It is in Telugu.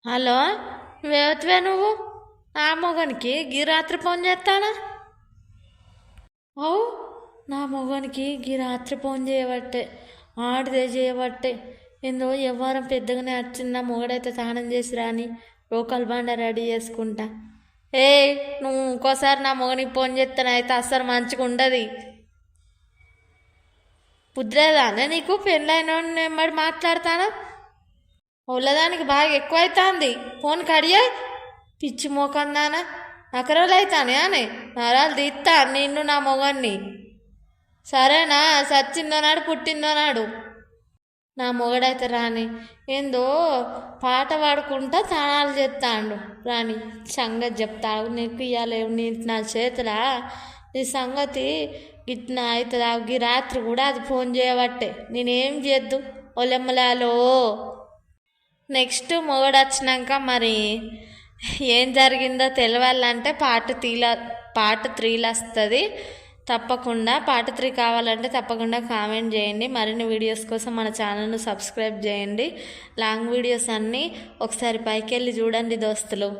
హలో, వేవత్వే నువ్వు నా మొగనికి గీ రాత్రి ఫోన్ చేస్తానా? అవు, నా మొగనికి గీ రాత్రి ఫోన్ చేయబట్టే, ఆడిదే చేయబట్టే. ఏందో వ్యవహారం పెద్దగానే వచ్చింది. నా మొగడైతే స్నానం చేసి రాని రోకల్ బండ రెడీ చేసుకుంటా. ఏ, నువ్వు ఇంకోసారి నా మొగనికి ఫోన్ చేస్తానైతే అస్సలు మంచిగా ఉండదు. పుద్రేదానే నీకు పెళ్ళైన నెమ్మడి మాట్లాడతానా? ఒళ్ళదానికి బాగా ఎక్కువైతుంది. ఫోన్ కడియా, పిచ్చి మోకందానా. నకరాలు అవుతానే అని నరాలు తీస్తా నిన్ను నా మొగన్ని. సరేనా? సచ్చిందో నాడు పుట్టిందో నాడు నా మొగడైతే రాని ఏందో పాట పాడుకుంటా తానాలు చేస్తాడు. రాని సంగతి చెప్తావు నీకు ఇవ్వలేవు. నీ నా చేతులా నీ సంగతి గిట్న అవుతుంది. ఈ రాత్రి కూడా అది ఫోన్ చేయబట్టే నేనేం చేద్దు ఒలెమ్మలాలో. నెక్స్ట్ మొగడు వచ్చినాక మరి ఏం జరిగిందో తెలియాలంటే పార్ట్ 3లో వస్తుంది. తప్పకుండా పార్ట్ 3 కావాలంటే తప్పకుండా కామెంట్ చేయండి. మరిన్ని వీడియోస్ కోసం మన ఛానల్ను సబ్స్క్రైబ్ చేయండి. లాంగ్ వీడియోస్ అన్నీ ఒకసారి పైకి వెళ్ళి చూడండి దోస్తులు.